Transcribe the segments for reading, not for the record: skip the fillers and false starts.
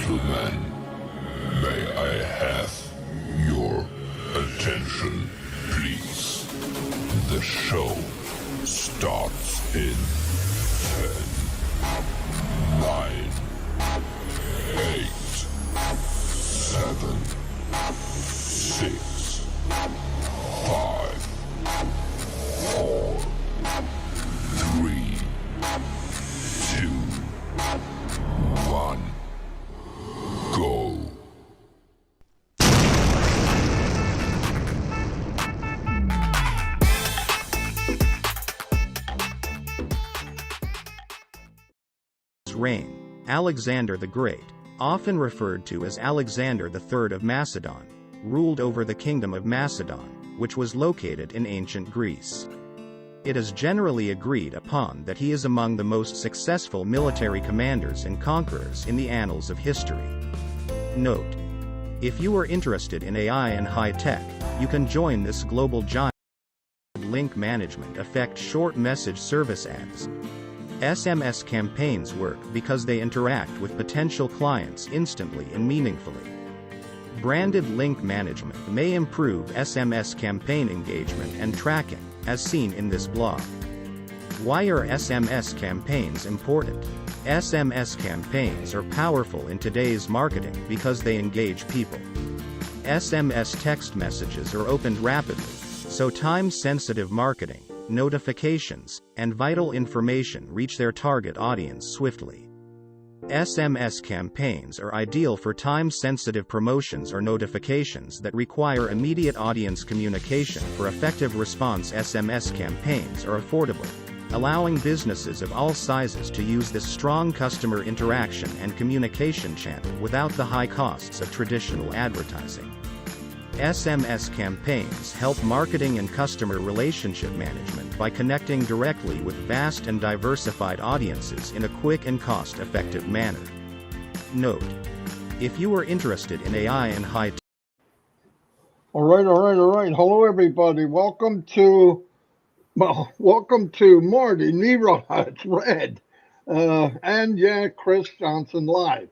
gentlemen, may I have your attention, please? The show starts in 10, 9, 8, 7, 6, 5, 4, 3, 2, 1, go. Reign, Alexander the Great, often referred to as Alexander III of Macedon, ruled over the kingdom of Macedon, which was located in ancient Greece. It is generally agreed upon that he is among the most successful military commanders and conquerors in the annals of history. Note: if you are interested in AI and high-tech, you can join this global giant. Link management affects short message service ads. SMS campaigns work because they interact with potential clients instantly and meaningfully. Branded link management may improve SMS campaign engagement and tracking, as seen in this blog. Why are SMS campaigns important? SMS campaigns are powerful in today's marketing because they engage people. SMS text messages are opened rapidly, so time-sensitive marketing, notifications, and vital information reach their target audience swiftly. SMS campaigns are ideal for time-sensitive promotions or notifications that require immediate audience communication. For effective response, SMS campaigns are affordable, allowing businesses of all sizes to use this strong customer interaction and communication channel without the high costs of traditional advertising. SMS campaigns help marketing and customer relationship management by connecting directly with vast and diversified audiences in a quick and cost-effective manner. Note: if you are interested in AI and high-tech. All right. Hello, everybody. Welcome to Marty, Niraj, Red, and Chris Johnson live.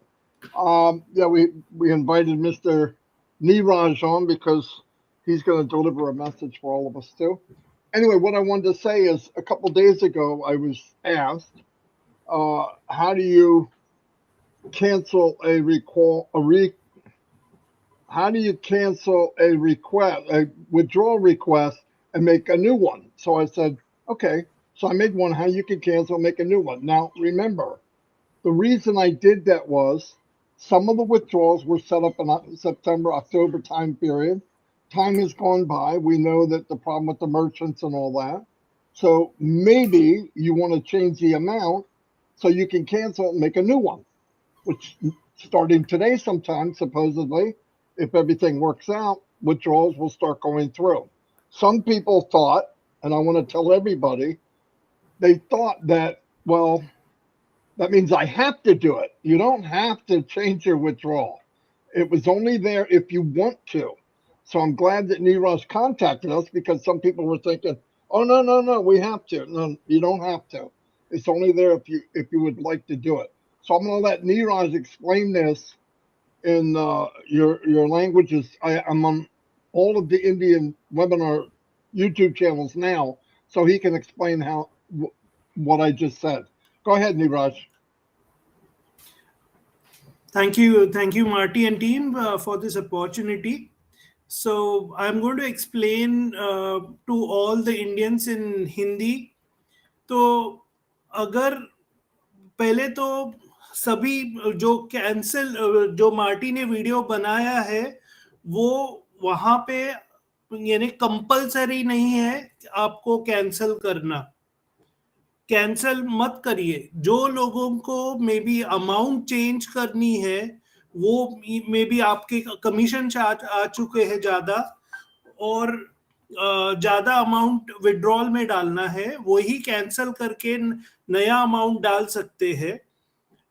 We invited Mr. Niraj on because he's going to deliver a message for all of us too. Anyway, what I wanted to say is, a couple days ago I was asked, how do you cancel a withdrawal request and make a new one? So I said, okay. So I made one, how you can cancel, make a new one. Now remember, the reason I did that was some of the withdrawals were set up in September, October time period. Time has gone by. We know that the problem with the merchants and all that. So maybe you want to change the amount so you can cancel and make a new one, which starting today sometime, supposedly, if everything works out, withdrawals will start going through. Some people thought, and I want to tell everybody, they thought that, well, that means I have to do it. You don't have to change your withdrawal. It was only there if you want to. So I'm glad that Niraj contacted us, because some people were thinking, oh, no, we have to. No, you don't have to. It's only there if you would like to do it. So I'm going to let Niraj explain this in your languages. I'm on all of the Indian webinar YouTube channels now, so he can explain what I just said. Go ahead, Niraj. Thank you, Marty and team, for this opportunity. So I'm going to explain to all the Indians in Hindi. तो अगर पहले तो सभी जो Marty ने video बनाया है, वो वहां पे यानी कंपलसरी नहीं है आपको कैंसिल करना. कैंसिल मत करिए. जो लोगों को मे बी अमाउंट चेंज करनी है, वो मे बी आपके कमीशन आ चुके हैं ज्यादा, और ज्यादा अमाउंट विड्रॉल में डालना है, वही कैंसिल करके नया अमाउंट डाल सकते हैं.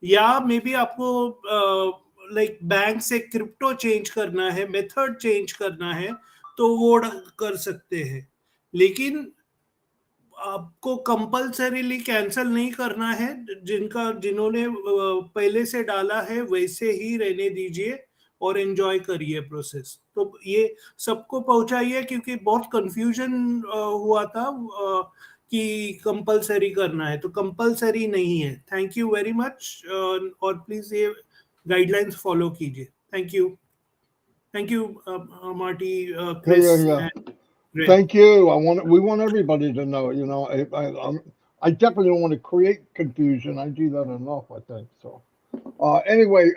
या मे बी आपको लाइक बैंक से क्रिप्टो चेंज करना है, मेथड चेंज करना है, तो वो कर सकते हैं. लेकिन आपको कंपल्सरीली कैंसिल नहीं करना है, जिन्होंने पहले से डाला है वैसे ही रहने दीजिए और एंजॉय करिए प्रोसेस। तो ये सबको पहुंचाइए, क्योंकि बहुत कंफ्यूजन हुआ था कि कंपल्सरी करना है, तो कंपल्सरी नहीं है। थैंक यू वेरी मच, और प्लीज ये गाइडलाइंस फॉलो कीजिए। Thank you Marty, Chris Yeah. And Ray. Thank you. We want everybody to know. You know, I definitely don't want to create confusion. I do that enough, I think. So, anyway,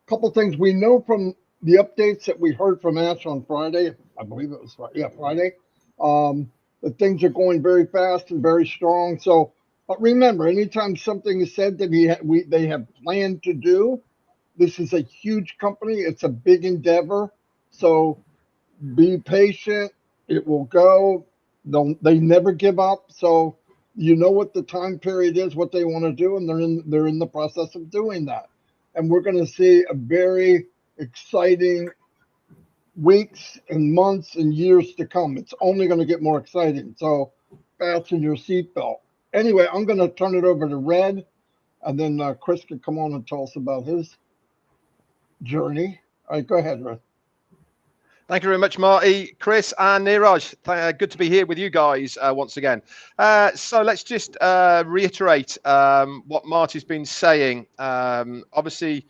couple things we know from the updates that we heard from Ash on Friday. I believe it was Friday. Yeah, Friday. That things are going very fast and very strong. So, but remember, anytime something is said that they have planned to do, this is a huge company. It's a big endeavor. So be patient. It will go. They never give up. So you know what the time period is, what they want to do, and they're in the process of doing that. And we're going to see a very exciting weeks and months and years to come. It's only going to get more exciting. So fasten your seatbelt. Anyway, I'm going to turn it over to Red, and then Chris can come on and tell us about his journey. All right, go ahead, Red. Thank you very much, Marty, Chris, and Neeraj. Good to be here with you guys once again. So let's just reiterate what Marty's been saying. Obviously,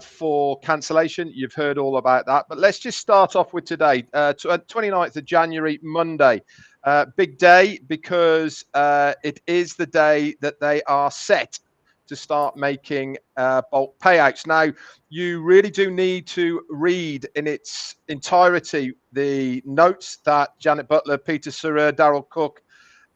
for cancellation, you've heard all about that. But let's just start off with today, 29th of January, Monday. Big day because it is the day that they are set to start making bulk payouts. Now, you really do need to read in its entirety the notes that Janet Butler, Peter Surrer, Daryl Cook,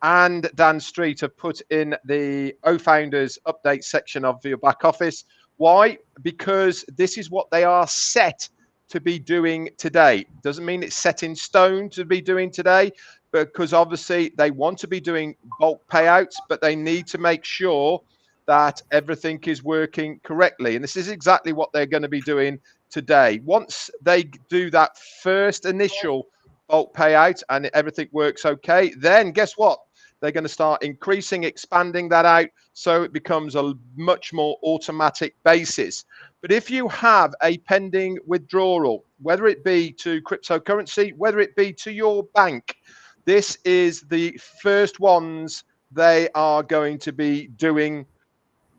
and Dan Street have put in the O-Founders update section of your back office. Why? Because this is what they are set to be doing today. Doesn't mean it's set in stone to be doing today, because obviously they want to be doing bulk payouts, but they need to make sure that everything is working correctly. And this is exactly what they're going to be doing today. Once they do that first initial bulk payout and everything works okay, then guess what? They're going to start increasing, expanding that out, so it becomes a much more automatic basis. But if you have a pending withdrawal, whether it be to cryptocurrency, whether it be to your bank, this is the first ones they are going to be doing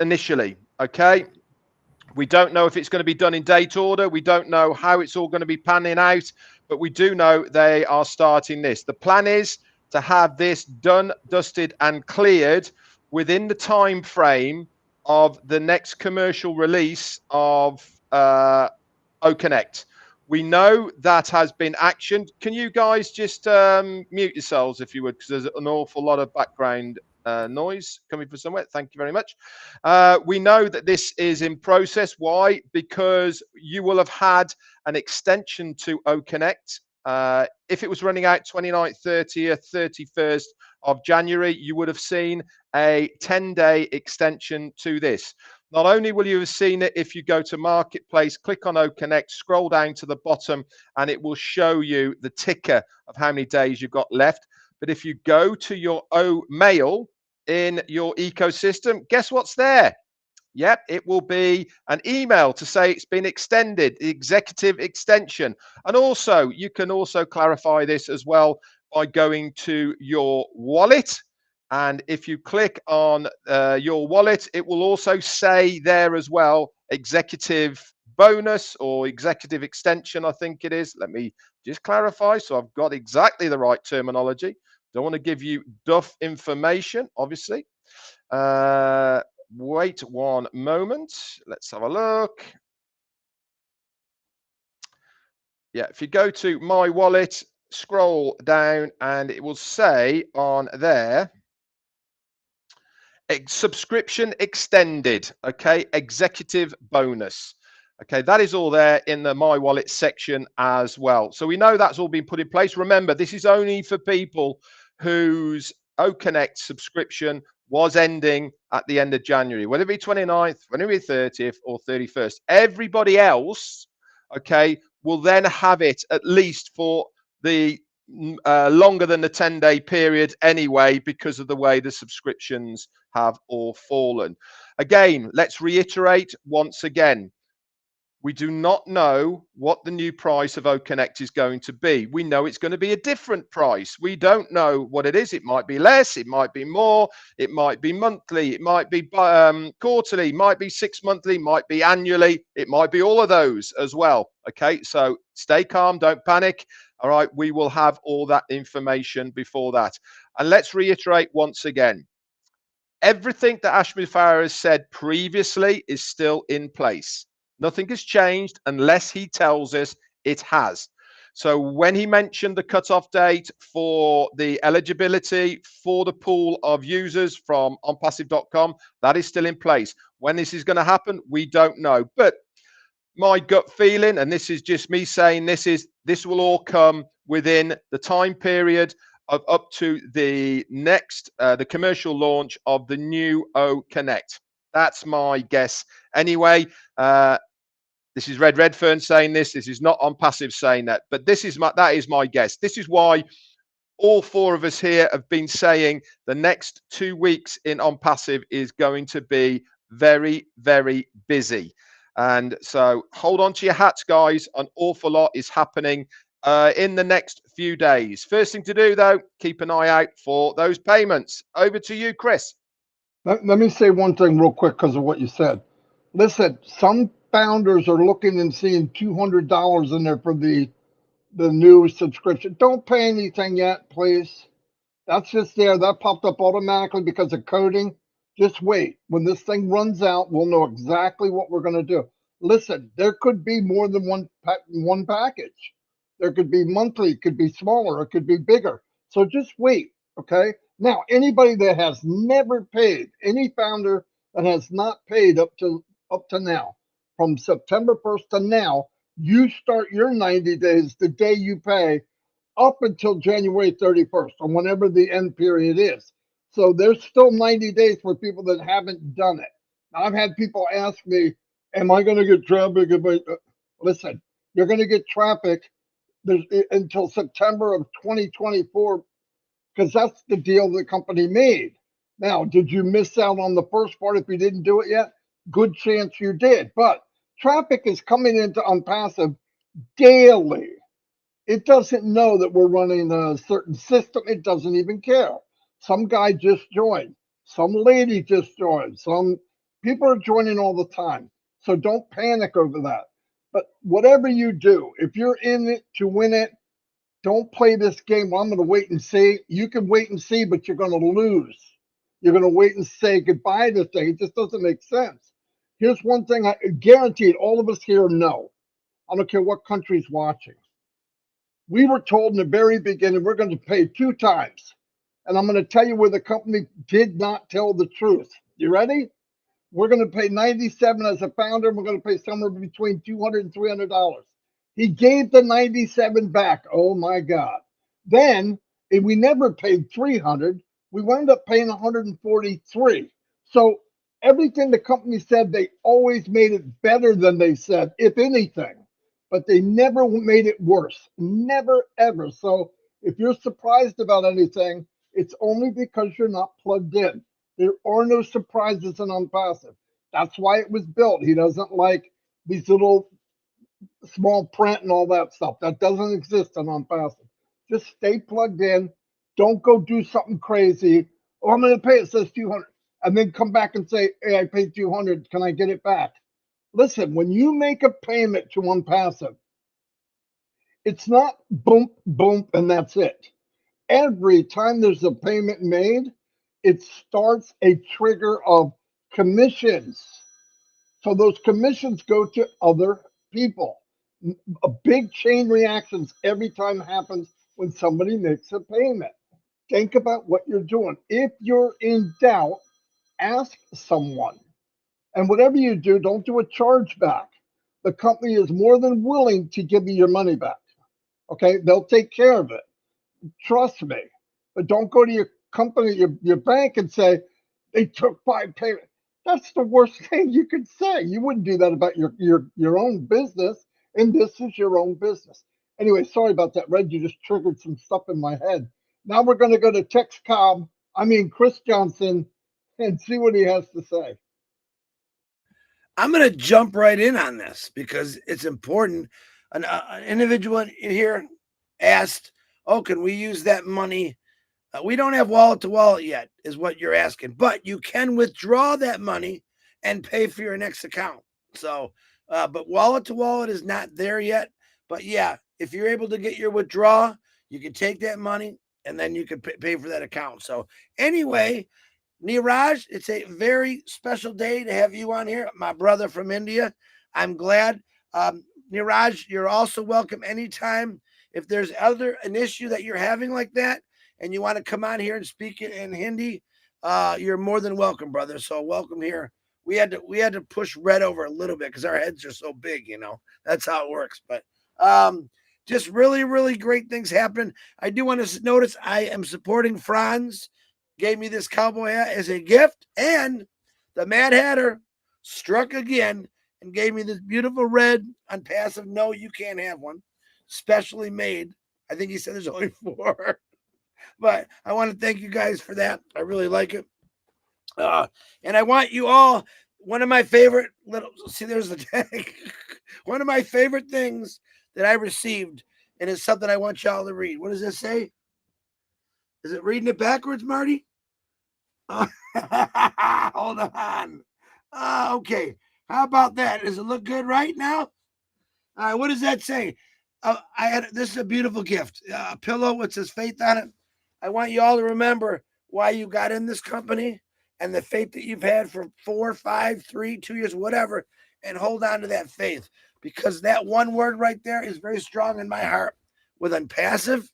initially. Okay, we don't know if it's going to be done in date order. We don't know how it's all going to be panning out, but we do know they are starting this. The plan is to have this done, dusted, and cleared within the time frame of the next commercial release of OConnect. We know that has been actioned. Can you guys just mute yourselves if you would, because there's an awful lot of background noise coming from somewhere. Thank you very much. We know that this is in process. Why? Because you will have had an extension to OConnect. If it was running out 29th, 30th, 31st of January, you would have seen a 10-day extension to this. Not only will you have seen it, if you go to Marketplace, click on OConnect, scroll down to the bottom, and it will show you the ticker of how many days you've got left. But if you go to your Mail in your ecosystem, guess what's there? Yep, it will be an email to say it's been extended, the executive extension. And also, you can also clarify this as well by going to your wallet. And if you click on your wallet, it will also say there as well, executive bonus or executive extension, I think it is. Let me just clarify so I've got exactly the right terminology. Don't want to give you duff information, obviously. Wait one moment. Let's have a look. Yeah, if you go to my wallet, scroll down, and it will say on there, subscription extended. Okay, executive bonus. Okay, that is all there in the My Wallet section as well. So we know that's all been put in place. Remember, this is only for people whose OConnect subscription was ending at the end of January, whether it be 29th, whether it be 30th or 31st. Everybody else, okay, will then have it at least for the longer than the 10-day period anyway, because of the way the subscriptions have all fallen. Again, let's reiterate once again. We do not know what the new price of OConnect is going to be. We know it's going to be a different price. We don't know what it is. It might be less, it might be more, it might be monthly, it might be quarterly, it might be 6 monthly, it might be annually, it might be all of those as well. Okay, so stay calm, don't panic. All right, we will have all that information before that. And let's reiterate once again, everything that Ashmi Farah has said previously is still in place. Nothing has changed unless he tells us it has. So when he mentioned the cutoff date for the eligibility for the pool of users from onpassive.com, that is still in place. When this is going to happen, we don't know. But my gut feeling, and this is just me saying this will all come within the time period of up to the next, the commercial launch of the new OConnect. That's my guess. Anyway, this is Red Redfern saying this. This is not ONPASSIVE saying that, but that is my guess. This is why all four of us here have been saying the next 2 weeks in ONPASSIVE is going to be very, very busy. And so hold on to your hats, guys. An awful lot is happening in the next few days. First thing to do, though, keep an eye out for those payments. Over to you, Chris. Let me say one thing real quick because of what you said. Listen, some founders are looking and seeing $200 in there for the new subscription. Don't pay anything yet, please. That's just there. That popped up automatically because of coding. Just wait. When this thing runs out, we'll know exactly what we're going to do. Listen, there could be more than one package. There could be monthly, it could be smaller, it could be bigger. So just wait, okay? Now, anybody that has never paid, any founder that has not paid up to now, from September 1st to now, you start your 90 days the day you pay up until January 31st, or whenever the end period is. So there's still 90 days for people that haven't done it. Now, I've had people ask me, am I going to get traffic? Listen, you're going to get traffic until September of 2024, because that's the deal the company made. Now, did you miss out on the first part if you didn't do it yet? Good chance you did. But traffic is coming into ONPASSIVE daily. It doesn't know that we're running a certain system. It doesn't even care. Some guy just joined. Some lady just joined. Some people are joining all the time. So don't panic over that. But whatever you do, if you're in it to win it, don't play this game. Well, I'm going to wait and see. You can wait and see, but you're going to lose. You're going to wait and say goodbye to things. It just doesn't make sense. Here's one thing I guaranteed all of us here know. I don't care what country's watching. We were told in the very beginning we're going to pay 2 times. And I'm going to tell you where the company did not tell the truth. You ready? We're going to pay $97 as a founder. And we're going to pay somewhere between $200 and $300. He gave the $97 back. Oh my God. Then, if we never paid $300, we wound up paying $143. So everything the company said, they always made it better than they said, if anything. But they never made it worse. Never, ever. So if you're surprised about anything, it's only because you're not plugged in. There are no surprises in ONPASSIVE. That's why it was built. He doesn't like these little small print and all that stuff. That doesn't exist in ONPASSIVE. Just stay plugged in. Don't go do something crazy. Oh, I'm going to pay. It says 200, and then come back and say, "Hey, I paid 200. Can I get it back?" Listen, when you make a payment to ONPASSIVE, it's not boom, boom, and that's it. Every time there's a payment made, it starts a trigger of commissions. So those commissions go to other people. A big chain reactions every time happens when somebody makes a payment. Think about what you're doing. If you're in doubt, ask someone. And whatever you do, don't do a chargeback. The company is more than willing to give you your money back. Okay, they'll take care of it. Trust me. But don't go to your company, your bank, and say they took 5 payments. That's the worst thing you could say. You wouldn't do that about your own business, and this is your own business. Anyway, sorry about that, Red. You just triggered some stuff in my head. Now we're going to go to Chris Johnson, and see what he has to say. I'm going to jump right in on this because it's important. An individual in here asked, "Oh, can we use that money?" We don't have wallet to wallet yet, is what you're asking, but you can withdraw that money and pay for your next account. So, but wallet to wallet is not there yet. But yeah, if you're able to get your withdrawal, you can take that money and then you can pay for that account. So anyway, Niraj, it's a very special day to have you on here, my brother from India. I'm glad. Niraj, you're also welcome anytime. If there's an issue that you're having like that, and you want to come on here and speak in Hindi, you're more than welcome, brother. So welcome here. We had to push Red over a little bit because our heads are so big, That's how it works. But just really, really great things happen. I do want to notice I am supporting Franz. Gave me this cowboy hat as a gift, and the Mad Hatter struck again and gave me this beautiful red ONPASSIVE. No, you can't have one. Specially made. I think he said there's only 4. But I want to thank you guys for that. I really like it. And I want you all, one of my favorite there's the tag. One of my favorite things that I received, and it's something I want y'all to read. What does it say? Is it reading it backwards, Marty? Hold on. Okay. How about that? Does it look good right now? All right. What does that say? This is a beautiful gift. A pillow with says faith on it. I want you all to remember why you got in this company and the faith that you've had for 4, 5, 3, 2 years, whatever, and hold on to that faith, because that one word right there is very strong in my heart with ONPASSIVE.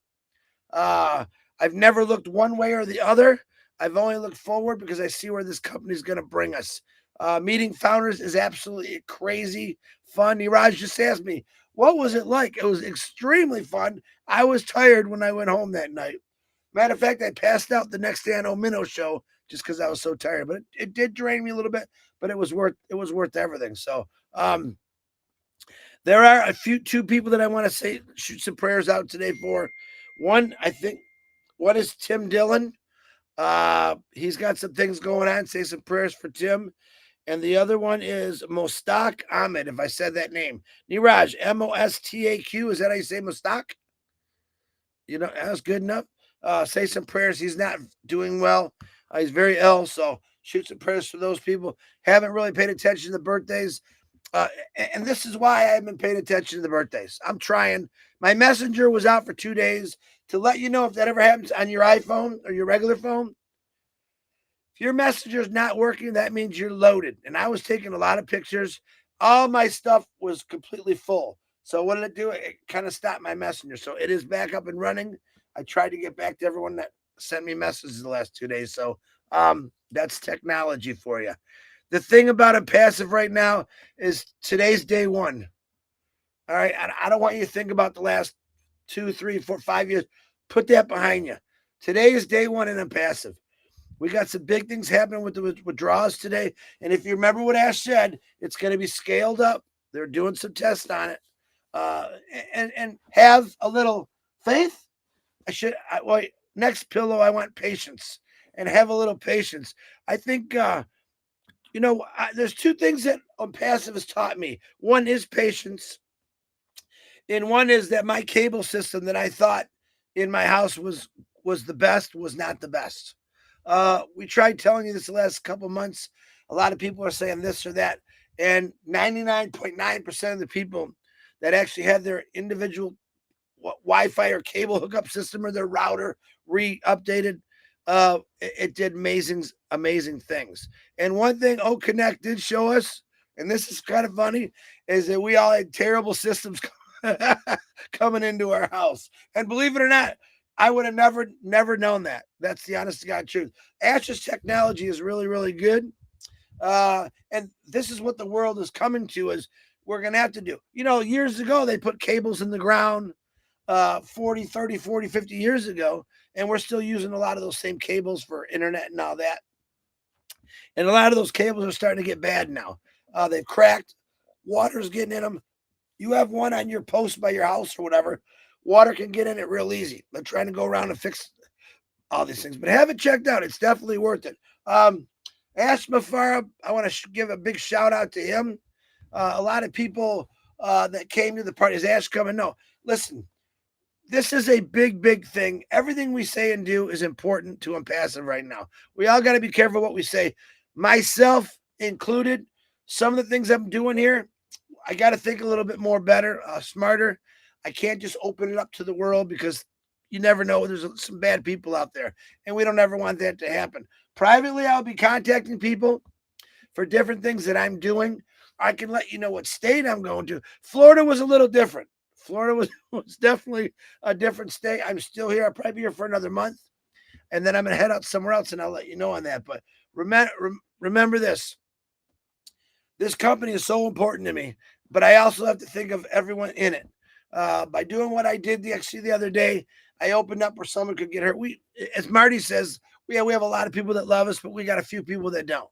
I've never looked one way or the other. I've only looked forward because I see where this company is going to bring us. Meeting founders is absolutely crazy fun. Niraj just asked me, what was it like? It was extremely fun. I was tired when I went home that night. Matter of fact, I passed out the next day on Omino show just because I was so tired. But it did drain me a little bit, but it was worth everything. So there are two people that I want to shoot some prayers out today for. One is Tim Dillon. He's got some things going on. Say some prayers for Tim. And the other one is Mostaq Ahmed, if I said that name. Niraj, Mostaq. Is that how you say Mostaq? That's good enough. Say some prayers. He's not doing well. He's very ill. So shoot some prayers for those people. Haven't really paid attention to the birthdays. And this is why I haven't been paying attention to the birthdays. I'm trying. My messenger was out for 2 days to let you know if that ever happens on your iPhone or your regular phone. If your messenger is not working, that means you're loaded. And I was taking a lot of pictures. All my stuff was completely full. So what did it do? It kind of stopped my messenger. So it is back up and running. I tried to get back to everyone that sent me messages the last 2 days. So that's technology for you. The thing about ONPASSIVE right now is today's day 1. All right. I don't want you to think about the last 2, 3, 4, 5 years. Put that behind you. Today is day 1 in ONPASSIVE. We got some big things happening with the withdrawals today. And if you remember what Ash said, it's going to be scaled up. They're doing some tests on it. And have a little faith. Next pillow, I want patience, and have a little patience. I think, there's 2 things that ONPASSIVE has taught me. One is patience. And one is that my cable system that I thought in my house was the best was not the best. We tried telling you this the last couple months. A lot of people are saying this or that. And 99.9% of the people that actually have their individual Wi-Fi or cable hookup system or their router re-updated, it did amazing things. And one thing OConnect did show us, and this is kind of funny, is that we all had terrible systems coming into our house. And believe it or not, I would have never known that. That's the honest to God truth. Ash's technology is really, really good. And this is what the world is coming to, is we're going to have to do. Years ago, they put cables in the ground 40, 30, 40, 50 years ago, and we're still using a lot of those same cables for internet and all that. And a lot of those cables are starting to get bad now. They've cracked. Water's getting in them. You have one on your post by your house or whatever, water can get in it real easy. I'm trying to go around and fix all these things, but have it checked out. It's definitely worth it. Ash Mafara, I want to give a big shout out to him. A lot of people that came to the party. Is Ash coming? No. Listen, this is a big, big thing. Everything we say and do is important to ONPASSIVE right now. We all got to be careful what we say, myself included. Some of the things I'm doing here, I got to think a little bit more better, smarter. I can't just open it up to the world because you never know. There's some bad people out there, and we don't ever want that to happen. Privately, I'll be contacting people for different things that I'm doing. I can let you know what state I'm going to. Florida was a little different. Florida was definitely a different state. I'm still here. I'll probably be here for another month, and then I'm going to head out somewhere else, and I'll let you know on that. But remember this. This company is so important to me, but I also have to think of everyone in it. By doing what I did actually the other day, I opened up where someone could get hurt. As Marty says, we have a lot of people that love us, but we got a few people that don't.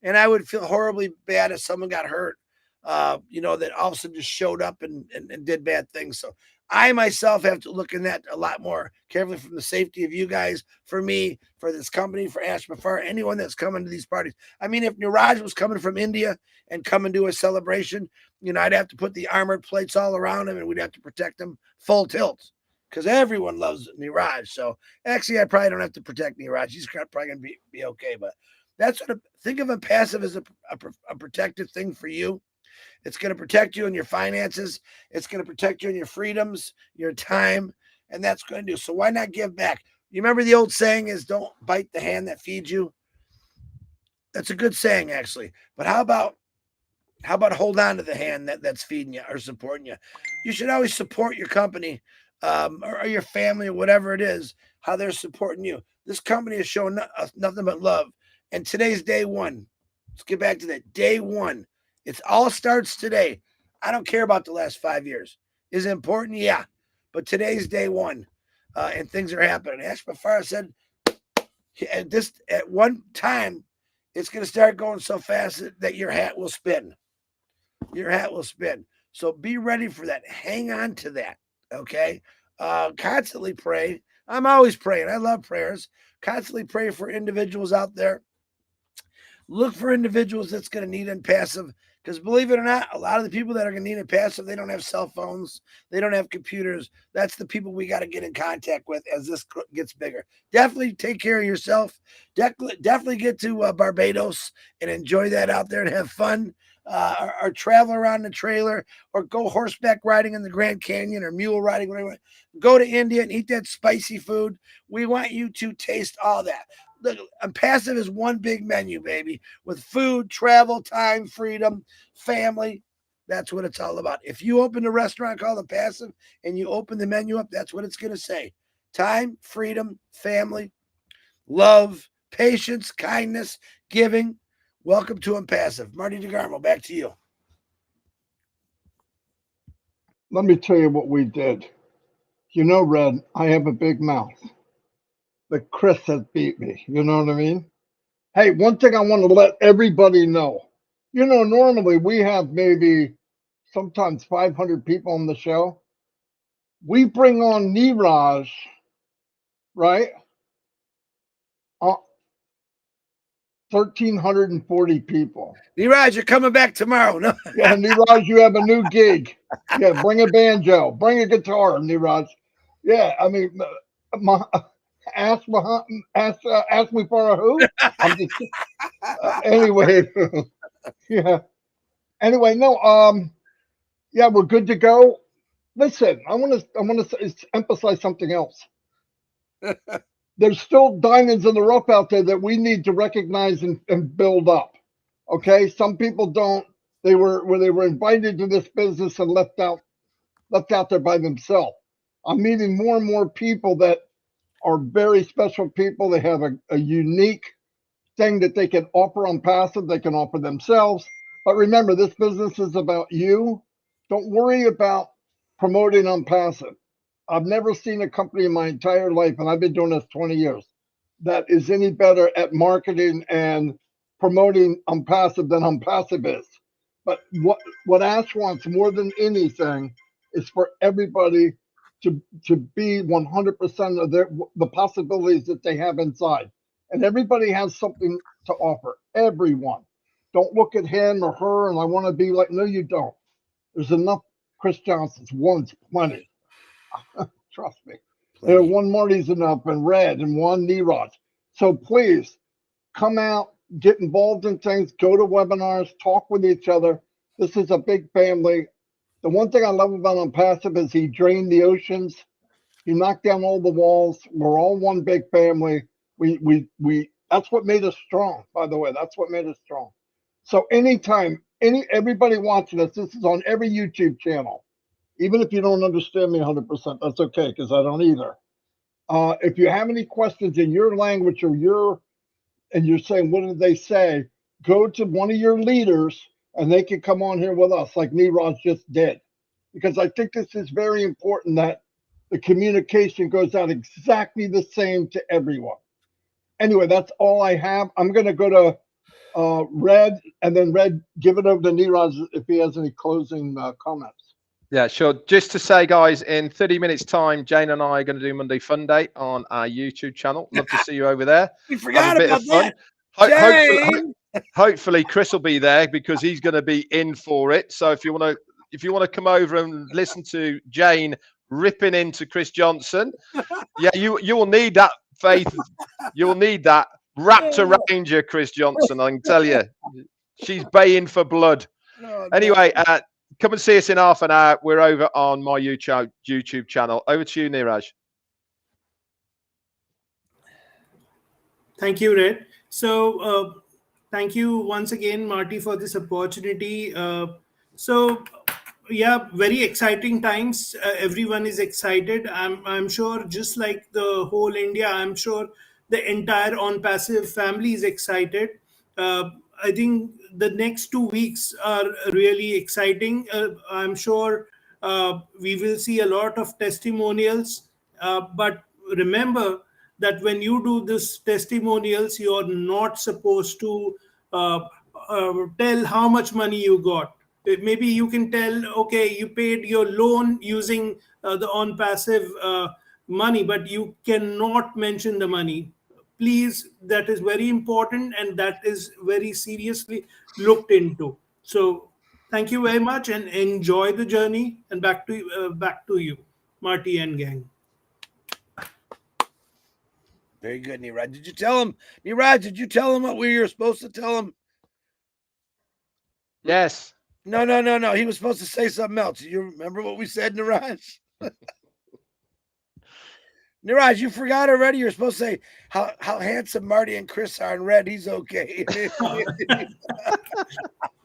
And I would feel horribly bad if someone got hurt, that all of a sudden just showed up and did bad things. So I myself have to look in that a lot more carefully from the safety of you guys, for me, for this company, for Ash Mafar, anyone that's coming to these parties. I mean, if Niraj was coming from India and coming to a celebration, I'd have to put the armored plates all around him and we'd have to protect him full tilt because everyone loves Niraj. So actually, I probably don't have to protect Niraj. He's probably going to be okay. But that's what think of ONPASSIVE as a protective thing for you. It's going to protect you in your finances. It's going to protect you in your freedoms, your time, and that's going to do. So why not give back? You remember the old saying is don't bite the hand that feeds you? That's a good saying, actually. But how about hold on to the hand that's feeding you or supporting you? You should always support your company or your family or whatever it is, how they're supporting you. This company has shown nothing but love. And today's day one. Let's get back to that. Day one. It all starts today. I don't care about the last 5 years. Is it important? Yeah. But today's day one, and things are happening. Ash Mafara said at one time, it's going to start going so fast that your hat will spin. Your hat will spin. So be ready for that. Hang on to that. Okay? Constantly pray. I'm always praying. I love prayers. Constantly pray for individuals out there. Look for individuals that's going to need ONPASSIVE. Because believe it or not, a lot of the people that are going to need ONPASSIVE, they don't have cell phones. They don't have computers. That's the people we got to get in contact with as this gets bigger. Definitely take care of yourself. Definitely get to Barbados and enjoy that out there and have fun. Or travel around the trailer or go horseback riding in the Grand Canyon or mule riding, whatever. Go to India and eat that spicy food. We want you to taste all that. Look, ONPASSIVE is one big menu, baby, with food, travel, time, freedom, family. That's what it's all about. If you open a restaurant called ONPASSIVE and you open the menu up, that's what it's going to say. Time, freedom, family, love, patience, kindness, giving. Welcome to ONPASSIVE. Marty DeGarmo, back to you. Let me tell you what we did. Red, I have a big mouth. But Chris has beat me. You know what I mean? Hey, one thing I want to let everybody know. Normally we have maybe sometimes 500 people on the show. We bring on Niraj, right? 1,340 people. Niraj, you're coming back tomorrow. No. Yeah, Niraj, you have a new gig. Yeah, bring a banjo, bring a guitar, Niraj. Yeah, I mean, ask me for a who? I'm just anyway. Yeah. Anyway, no. Yeah, we're good to go. Listen, I want to emphasize something else. There's still diamonds in the rough out there that we need to recognize and build up. Okay, some people don't. They were invited to this business and left out there by themselves. I'm meeting more and more people that are very special people. They have a unique thing that they can offer ONPASSIVE. They can offer themselves. But remember, this business is about you. Don't worry about promoting ONPASSIVE. I've never seen a company in my entire life, and I've been doing this 20 years, that is any better at marketing and promoting ONPASSIVE than ONPASSIVE is. But what Ash wants more than anything is for everybody to be 100% of the possibilities that they have inside. And everybody has something to offer. Everyone. Don't look at him or her and I want to be like, no, you don't. There's enough Chris Johnsons. One's plenty. Trust me. Plenty. One Marty's enough, and Red, and one Niraj. So please come out, get involved in things, go to webinars, talk with each other. This is a big family. The one thing I love about ONPASSIVE is he drained the oceans. He knocked down all the walls. We're all one big family. We that's what made us strong, by the way. That's what made us strong. So anytime, everybody watching this is on every YouTube channel. Even if you don't understand me 100%, that's okay, because I don't either. If you have any questions in your language or you're saying, what did they say? Go to one of your leaders and they can come on here with us like Niraj just did. Because I think this is very important that the communication goes out exactly the same to everyone. Anyway, that's all I have. I'm going to go to Red, and then Red, give it over to Niraj if he has any closing comments. Yeah, sure. Just to say, guys, in 30 minutes' time, Jane and I are going to do Monday Fun Day on our YouTube channel. Love to see you over there. We forgot about that. Hopefully, Chris will be there because he's going to be in for it. So if you want to come over and listen to Jane ripping into Chris Johnson, yeah, you will need that faith. You'll need that wrapped around you, Chris Johnson. I can tell you, she's baying for blood. Anyway. Come and see us in half an hour. We're over on my YouTube channel. Over to you, Niraj. Thank you, Red. So thank you once again, Marty, for this opportunity. So yeah, very exciting times. Everyone is excited. I'm sure, just like the whole India, I'm sure the entire ONPASSIVE family is excited. I think the next 2 weeks are really exciting. I'm sure we will see a lot of testimonials. But remember that when you do this testimonials, you're not supposed to tell how much money you got. Maybe you can tell, okay, you paid your loan using the ONPASSIVE money, but you cannot mention the money. Please, that is very important, and that is very seriously looked into. So thank you very much, and enjoy the journey. And back to you, Marty and gang. Very good, Niraj. Did you tell him, Niraj? Did you tell him what we were supposed to tell him? Yes. No. He was supposed to say something else. You remember what we said, Niraj? Niraj, you forgot already. You're supposed to say how handsome Marty and Chris are, and Red, he's okay.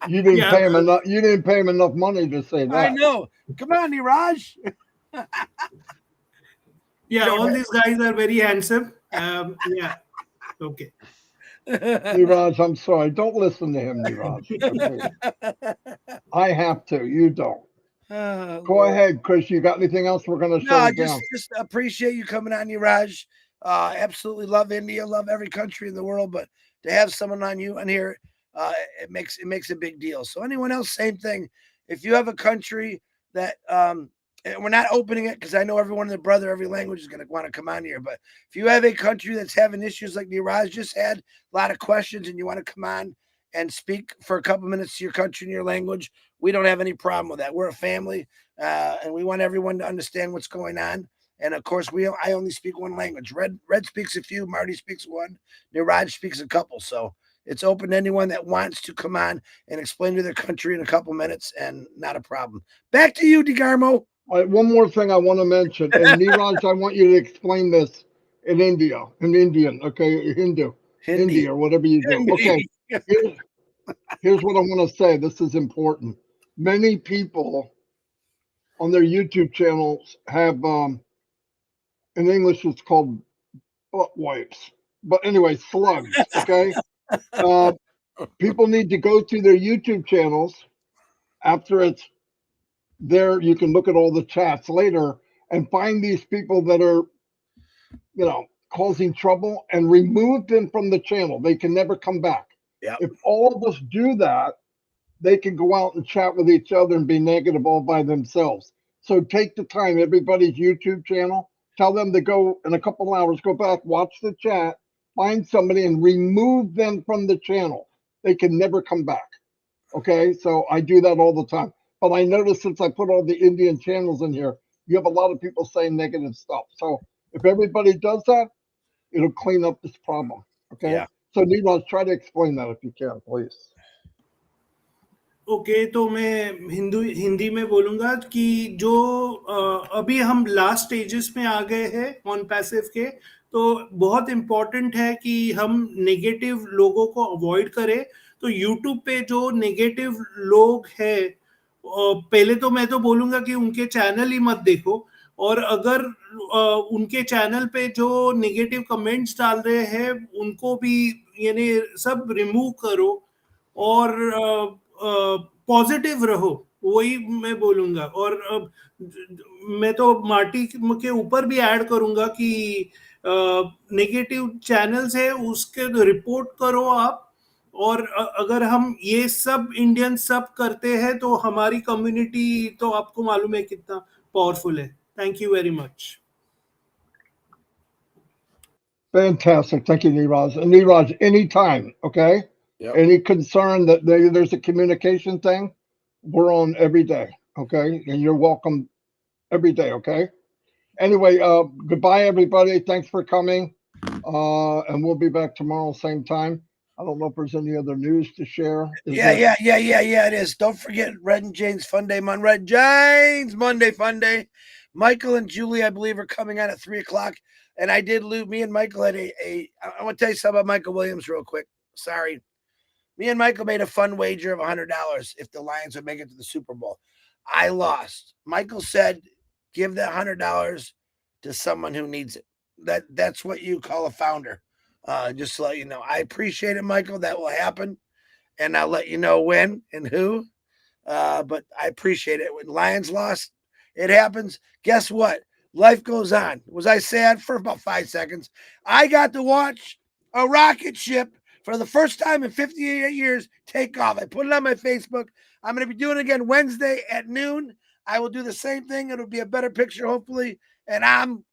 You didn't pay him enough. You didn't pay him enough money to say that. I know. Come on, Niraj. Yeah, all these guys are very handsome. Yeah. Okay. Niraj, I'm sorry. Don't listen to him, Niraj. I have to. You don't. Go ahead, Chris. You got anything else? We're going to shut it down. Just appreciate you coming on, Niraj. Absolutely love India, love every country in the world, but to have someone on here, it makes a big deal. So anyone else, same thing. If you have a country that we're not opening it because I know everyone in the brother, every language is going to want to come on here. But if you have a country that's having issues like Niraj just had, a lot of questions, and you want to come on and speak for a couple minutes to your country and your language, we don't have any problem with that. We're a family, and we want everyone to understand what's going on. And of course, I only speak one language. Red speaks a few, Marty speaks one, Niraj speaks a couple. So it's open to anyone that wants to come on and explain to their country in a couple minutes, and not a problem. Back to you, DeGarmo. All right, one more thing I want to mention, and Niraj, I want you to explain this in Indian, okay, Hindi, or whatever you do. Okay, here's what I want to say. This is important. Many people on their YouTube channels have, in English, it's called butt wipes. But anyway, slugs, okay? People need to go to their YouTube channels after it's there. You can look at all the chats later and find these people that are, causing trouble, and remove them from the channel. They can never come back. Yeah. If all of us do that, they can go out and chat with each other and be negative all by themselves. So take the time, everybody's YouTube channel, tell them to go in a couple hours, go back, watch the chat, find somebody and remove them from the channel. They can never come back. Okay, so I do that all the time. But I noticed since I put all the Indian channels in here, you have a lot of people saying negative stuff. So if everybody does that, it'll clean up this problem. Okay. Yeah. So Neeraj, try to explain that if you can, please. Okay तो मैं हिंदी में बोलूँगा कि जो अभी हम last stages में आ गए हैं ऑन पैसिव के, तो बहुत इम्पोर्टेंट है कि हम नेगेटिव लोगों को अवॉइड करें. तो यूट्यूब पे जो नेगेटिव लोग हैं, पहले तो मैं तो बोलूँगा कि उनके चैनल ही मत देखो, और अगर उनके चैनल पे जो नेगेटिव कमेंट्स डाल रहे हैं उनको भी यानी सब रिमूव करो और पॉजिटिव रहो, वही मैं बोलूंगा. और मैं तो मार्टी के ऊपर भी ऐड करूंगा कि नेगेटिव चैनल्स है उसके रिपोर्ट करो आप. और अगर हम ये सब इंडियन सब करते हैं तो हमारी कम्युनिटी तो आपको मालूम है कितना पावरफुल है. Thank you very much. Fantastic. Thank you, Neeraj. And Neeraj, anytime, okay? Yep. Any concern that there's a communication thing, we're on every day, okay? And you're welcome every day, okay? Anyway, goodbye, everybody. Thanks for coming. And we'll be back tomorrow, same time. I don't know if there's any other news to share. Yeah, it is. Don't forget Red and Jane's Fun Day Monday. Red Jane's Monday Fun Day. Michael and Julie, I believe, are coming on at 3 o'clock. And I did lose. Me and Michael had I want to tell you something about Michael Williams real quick. Sorry. Me and Michael made a fun wager of $100 if the Lions would make it to the Super Bowl. I lost. Michael said, give that $100 to someone who needs it. That's what you call a founder. Just to let you know. I appreciate it, Michael. That will happen. And I'll let you know when and who. But I appreciate it. When Lions lost, it happens. Guess what? Life goes on. Was I sad for about 5 seconds? I got to watch a rocket ship for the first time in 58 years take off. I put it on my Facebook. I'm going to be doing it again Wednesday at noon. I will do the same thing. It'll be a better picture, hopefully. And I'm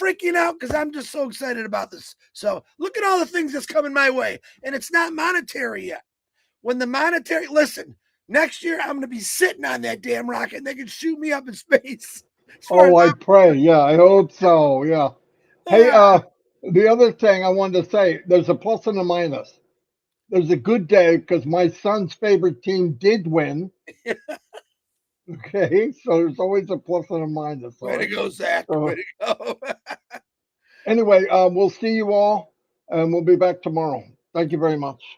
freaking out because I'm just so excited about this. So look at all the things that's coming my way. And it's not monetary yet. When the monetary, listen, next year I'm going to be sitting on that damn rocket and they can shoot me up in space. Oh, I pray. Yeah, I hope so. Yeah. Hey, the other thing I wanted to say, there's a plus and a minus. There's a good day because my son's favorite team did win. Okay, so there's always a plus and a minus. Way to go, Zach. Way to go. Anyway, we'll see you all, and we'll be back tomorrow. Thank you very much.